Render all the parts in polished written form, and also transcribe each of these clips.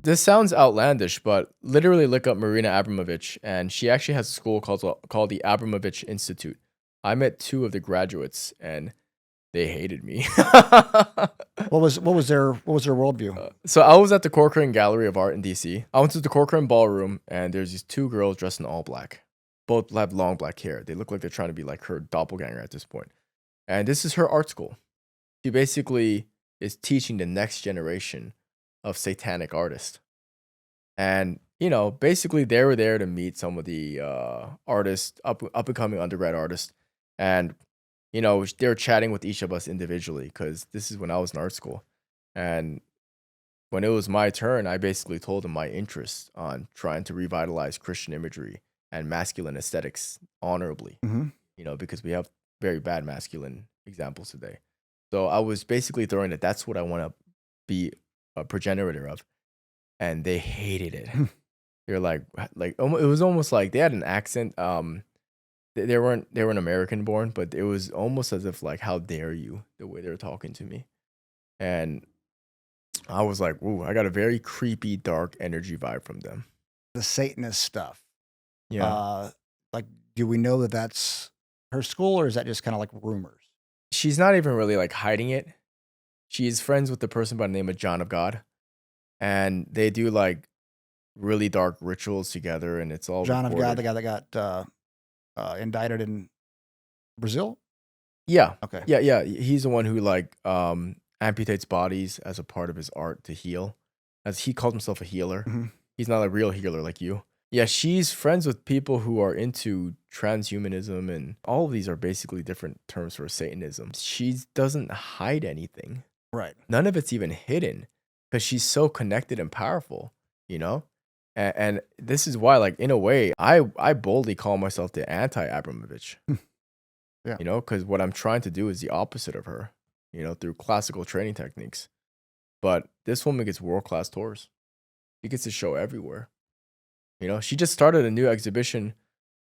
This sounds outlandish, but literally look up Marina Abramovic, and she actually has a school called the Abramovich Institute. I met two of the graduates, and they hated me. What was their worldview? So I was at the Corcoran Gallery of Art in DC. I went to the Corcoran Ballroom, and there's these two girls dressed in all black. Both have long black hair. They look like they're trying to be like her doppelganger at this point. And this is her art school. She basically is teaching the next generation of satanic artists. And basically they were there to meet some of the artists, up and coming undergrad artists, and they were chatting with each of us individually because this is when I was in art school, and when it was my turn, I basically told them my interest on trying to revitalize Christian imagery and masculine aesthetics honorably, Hmm. because we have very bad masculine examples today. So I was basically throwing it. That's what I want to be a progenitor of, and they hated it. They're like it was almost like they had an accent. They weren't American born, but it was almost as if like, how dare you, the way they were talking to me. And I was like, ooh, I got a very creepy, dark energy vibe from them. The Satanist stuff. Yeah. Like, do we know that that's her school, or is that just kind of like rumors? She's not even really like hiding it. She's friends with the person by the name of John of God. And they do like really dark rituals together, and it's all John of God, the recorded. guy that got indicted in Brazil. Yeah. Okay. Yeah. He's the one who like amputates bodies as a part of his art to heal. As he calls himself a healer. Hmm. He's not a real healer like you. Yeah, she's friends with people who are into transhumanism, and all of these are basically different terms for Satanism. She doesn't hide anything. Right. None of it's even hidden because she's so connected and powerful, you know? And this is why, like, in a way, I boldly call myself the anti-Abramovich, Yeah. because what I'm trying to do is the opposite of her, through classical training techniques. But this woman gets world-class tours. She gets to show everywhere. She just started a new exhibition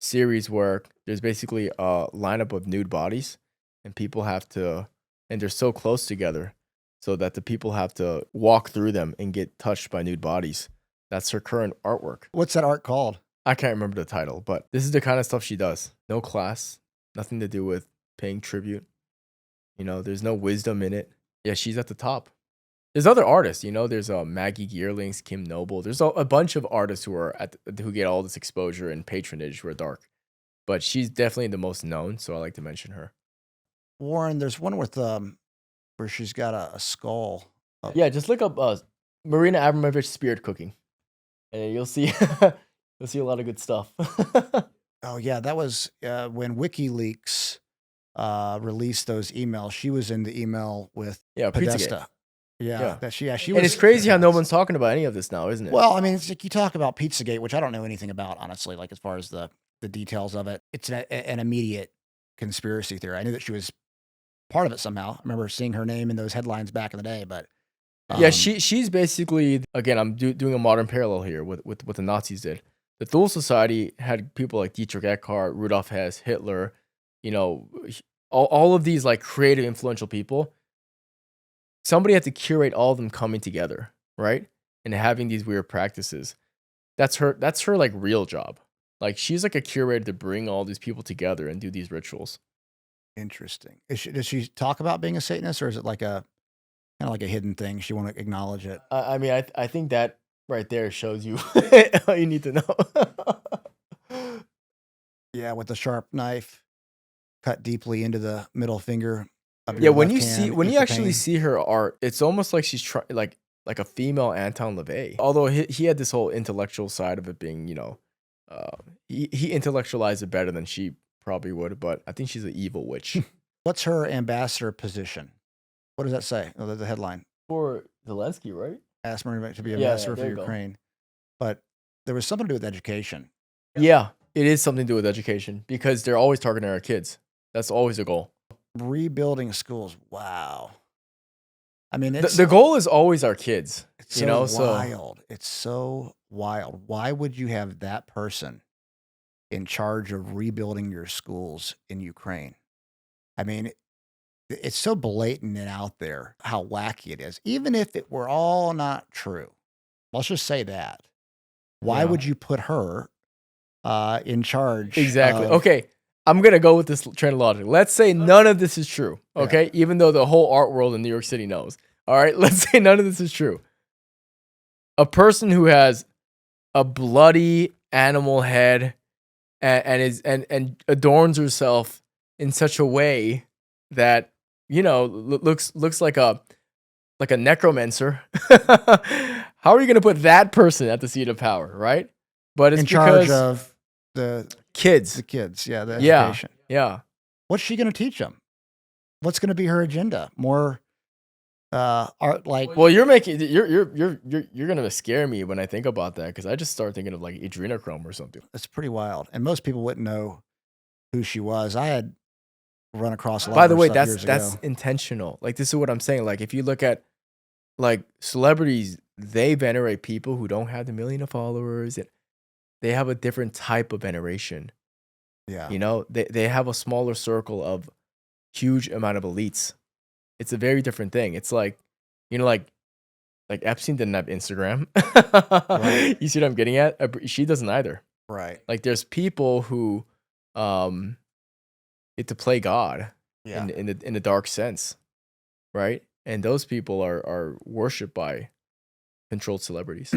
series where there's basically a lineup of nude bodies, and and they're so close together so that the people have to walk through them and get touched by nude bodies. That's her current artwork. What's that art called? I can't remember the title, but this is the kind of stuff she does. No class, nothing to do with paying tribute. There's no wisdom in it. Yeah, she's at the top. There's other artists, there's Maggie Geerlings, Kim Noble. There's a bunch of artists who get all this exposure and patronage who are dark. But she's definitely the most known, so I like to mention her. Warren, there's one with where she's got a skull. Yeah, just look up Marina Abramovic spirit cooking, and you'll see you'll see a lot of good stuff. Oh yeah, that was when WikiLeaks released those emails. She was in the email with Yeah, Pizzagate. Podesta. Yeah, Yeah. she And was. it's crazy how no one's talking about any of this now, isn't it? Well, I mean, it's like you talk about Pizzagate, which I don't know anything about, honestly. Like as far as the details of it, it's an immediate conspiracy theory. I knew that she was part of it somehow. I remember seeing her name in those headlines back in the day, but Yeah, she's basically, again, I'm doing a modern parallel here with what the Nazis did. The Thule Society had people like Dietrich Eckart, Rudolf Hess, Hitler, all of these like creative, influential people. Somebody had to curate all of them coming together, right? And having these weird practices. That's her like real job. Like she's like a curator to bring all these people together and do these rituals. interesting. Does she talk about being a Satanist, or is it like a kind of like a hidden thing? She won't acknowledge it. I mean, I think that right there shows you all you need to know. Yeah, with the sharp knife cut deeply into the middle finger of Yeah, your when left you hand. when eat you the actually pain. see her art, it's almost like she's trying like a female Anton LaVey. Although he had this whole intellectual side of it being, he intellectualized it better than she probably would. But I think she's an evil witch. What's her ambassador position? What does that say? Oh, the headline. For Zelensky, right? Asked Marina to be Yeah, ambassador for there you go. Ukraine. But there was something to do with education. Yeah, it is something to do with education because they're always targeting our kids. That's always a goal. Rebuilding schools. Wow. I mean, The goal is always our kids. it's so wild. It's so wild. Why would you have that person in charge of rebuilding your schools in Ukraine? I mean, it's so blatant and out there how wacky it is. Even if it were all not true, Let's just say that. Why Yeah. would you put her in charge? Exactly. Of, Okay. I'm gonna go with this train of logic. Let's say none of this is true. Yeah. Okay. Even though the whole art world in New York City knows. All right. Let's say none of this is true. A person who has a bloody animal head and adorns herself in such a way that looks like a necromancer. How are you gonna put that person at the seat of power, right? But it's in charge because of the kids. kids, yeah, the Yeah, education. yeah. What's she going to teach them? What's going to be her agenda? More art, like Well, you're gonna scare me when I think about that because I just start thinking of like adrenochrome or something. it's pretty wild. And most people wouldn't know who she was. I had run across a lot By of the her way, stuff years that's ago. intentional. Like this is what I'm saying. Like if you look at like celebrities, they venerate people who don't have the million of followers, and they have a different type of veneration. Yeah. You know, they have a smaller circle of huge amount of elites. It's a very different thing. It's like, like Epstein didn't have Instagram. Right. You see what I'm getting at? She doesn't either. Right. Like there's people who get to play God Yeah. in the dark sense, right? And those people are worshipped by controlled celebrities.